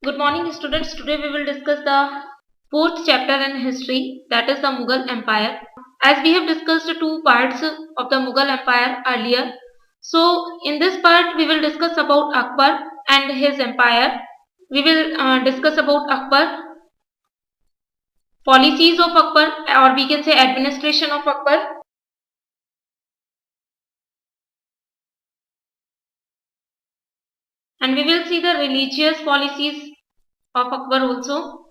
Good morning, students. Today we will discuss the fourth chapter in history, that is the Mughal Empire. As we have discussed two parts of the Mughal Empire earlier, so in this part we will discuss about Akbar and his empire. We will discuss about Akbar, policies of Akbar, or we can say administration of Akbar. And we will see the religious policies of Akbar also.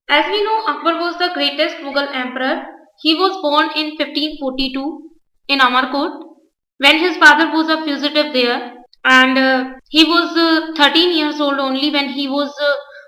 As we know, Akbar was the greatest Mughal emperor. He was born in 1542 in Amarkot when his father was a fugitive there, and he was 13 years old only when he was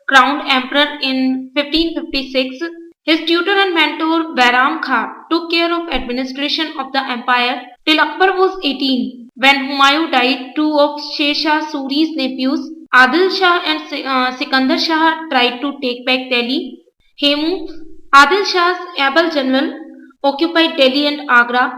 crowned emperor in 1556. His tutor and mentor Bairam Khan took care of administration of the empire till Akbar was 18 when Humayun died. Two of Sher Shah Suri's nephews, Adil Shah and Sikandar Shah, tried to take back Delhi. Hemu, Adil Shah's able general, occupied Delhi and Agra.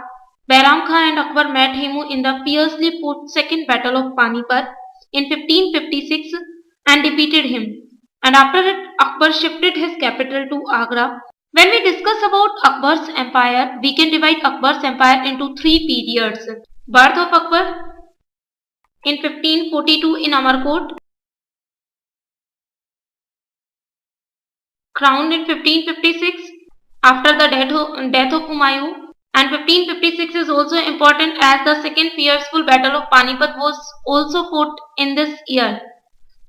Bairam Khan and Akbar met Hemu in the fiercely fought Second Battle of Panipat in 1556 and defeated him. And after it, Akbar shifted his capital to Agra. When we discuss about Akbar's empire, we can divide Akbar's empire into three periods. Birth of Akbar in 1542 in Amarkot, crowned in 1556 after the death of Humayun, and 1556 is also important as the second fearful battle of Panipat was also fought in this year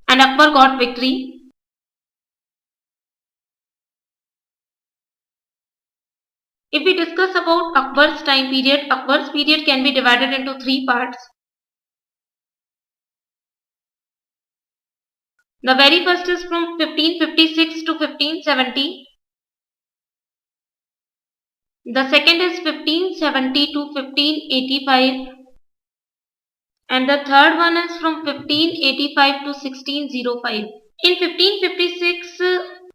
and Akbar got victory. If we discuss about Akbar's time period, Akbar's period can be divided into three parts. The very first is from 1556 to 1570. The second is 1570 to 1585. And the third one is from 1585 to 1605. In 1556,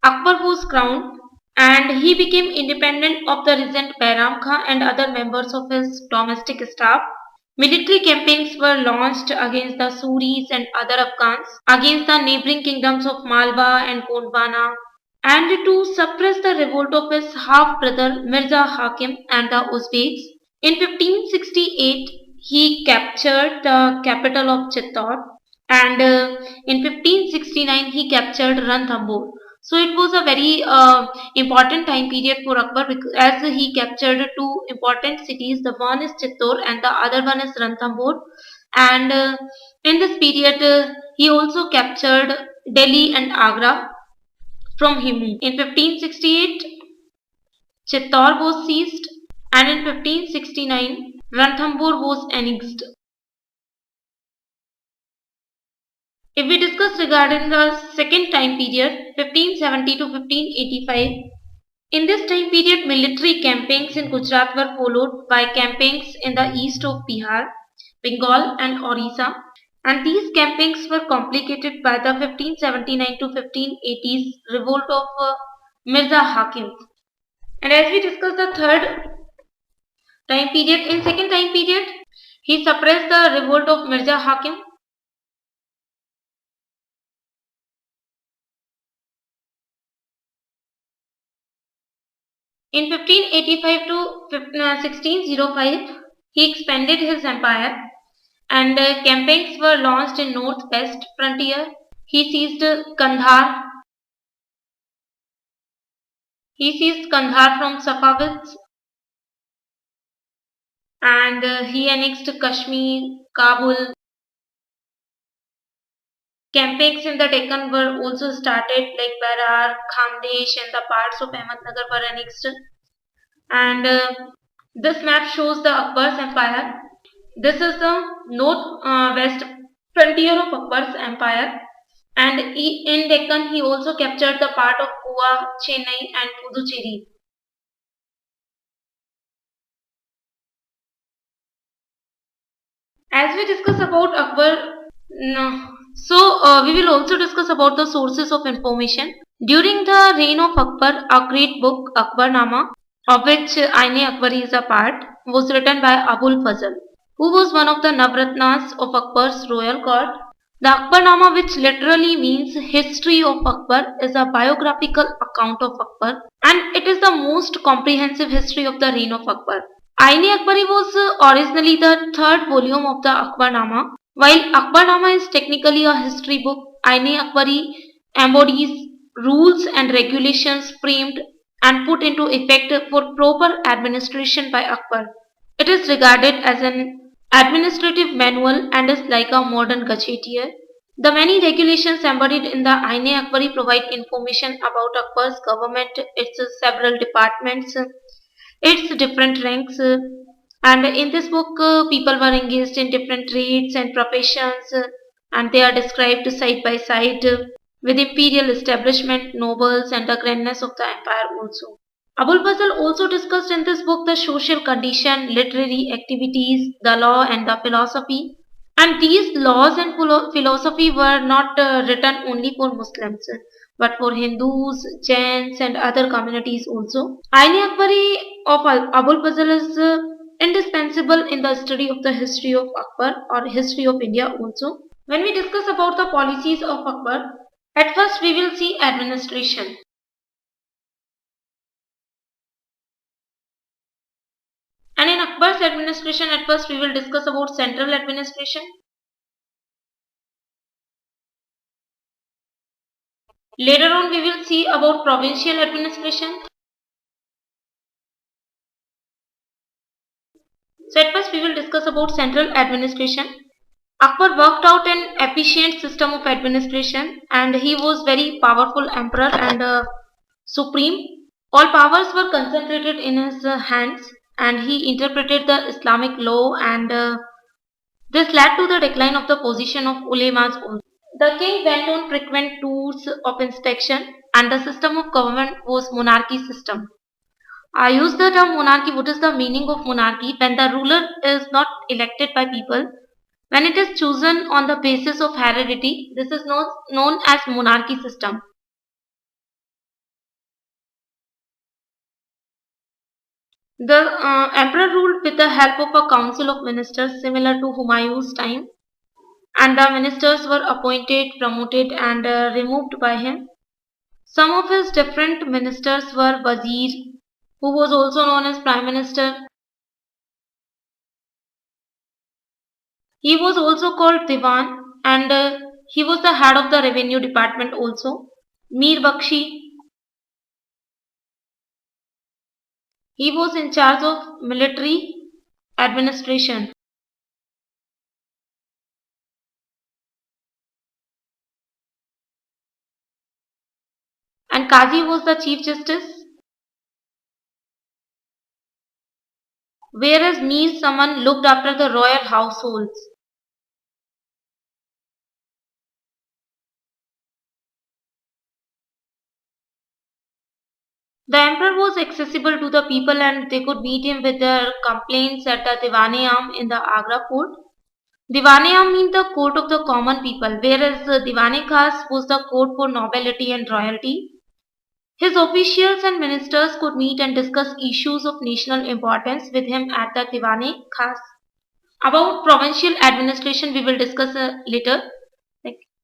Akbar was crowned and he became independent of the regent Bairam Khan and other members of his domestic staff. Military campaigns were launched against the Suris and other Afghans, against the neighboring kingdoms of Malwa and Gondwana, and to suppress the revolt of his half-brother Mirza Hakim and the Uzbeks. In 1568, he captured the capital of Chittor, and in 1569 he captured Ranthambore. So it was a very important time period for Akbar as he captured two important cities. The one is Chittor and the other one is Ranthambore. And in this period he also captured Delhi and Agra from him. In 1568 Chittor was seized and in 1569 Ranthambore was annexed. If we discuss regarding the second time period, 1570 to 1585, in this time period military campaigns in Gujarat were followed by campaigns in the east of Bihar, Bengal and Orissa, and these campaigns were complicated by the 1579 to 1580s revolt of Mirza Hakim. And as we discuss the third time period, in second time period, he suppressed the revolt of Mirza Hakim. In 1585 to 1605, he expanded his empire and campaigns were launched in northwest frontier. He seized Kandahar. He seized Kandahar from Safavids and he annexed Kashmir, Kabul. Campaigns in the Deccan were also started, like Berar, Khandesh and the parts of Ahmednagar were annexed. And this map shows the Akbar's empire. This is the north-west frontier of Akbar's empire. And in Deccan he also captured the part of Goa, Chennai and Puducherry. As we discuss about Akbar, we will also discuss about the sources of information. During the reign of Akbar, a great book, Akbarnama, of which Aine Akbari is a part, was written by Abul Fazl, who was one of the Navratnas of Akbar's royal court. The Akbarnama, which literally means history of Akbar, is a biographical account of Akbar, and it is the most comprehensive history of the reign of Akbar. Aine Akbari was originally the third volume of the Akbarnama. While Akbarnama is technically a history book, Aine Akbari embodies rules and regulations framed and put into effect for proper administration by Akbar. It is regarded as an administrative manual and is like a modern gazetteer. The many regulations embodied in the Aine Akbari provide information about Akbar's government, its several departments, its different ranks. And in this book, people were engaged in different trades and professions, and they are described side by side with imperial establishment, nobles, and the grandness of the empire also. Abul Fazl also discussed in this book the social condition, literary activities, the law, and the philosophy. And these laws and philosophy were not written only for Muslims, but for Hindus, Jains, and other communities also. Aine Akbari of Abul Fazl is indispensable in the study of the history of Akbar or history of India also. When we discuss about the policies of Akbar, at first we will see administration. And in Akbar's administration, at first we will discuss about central administration. Later on we will see about provincial administration. So at first we will discuss about central administration. Akbar worked out an efficient system of administration and he was very powerful emperor and supreme. All powers were concentrated in his hands and he interpreted the Islamic law and this led to the decline of the position of ulemas also. The king went on frequent tours of inspection and the system of government was monarchy system. I use the term monarchy. What is the meaning of monarchy? When the ruler is not elected by people, when it is chosen on the basis of heredity, this is known as monarchy system. The emperor ruled with the help of a council of ministers similar to Humayun's time, and the ministers were appointed, promoted, and removed by him. Some of his different ministers were Wazir, who was also known as Prime Minister. He was also called Diwan and he was the head of the revenue department also. Mir Bakshi, he was in charge of military administration. And Kazi was the chief justice, whereas Mir Saman looked after the royal households. The emperor was accessible to the people and they could meet him with their complaints at the Diwan-e-Am in the Agra fort. Diwan-e-Am means the court of the common people, whereas Diwan-e-Khas was the court for nobility and royalty. His officials and ministers could meet and discuss issues of national importance with him at the Diwan-e-Khas. About provincial administration we will discuss later.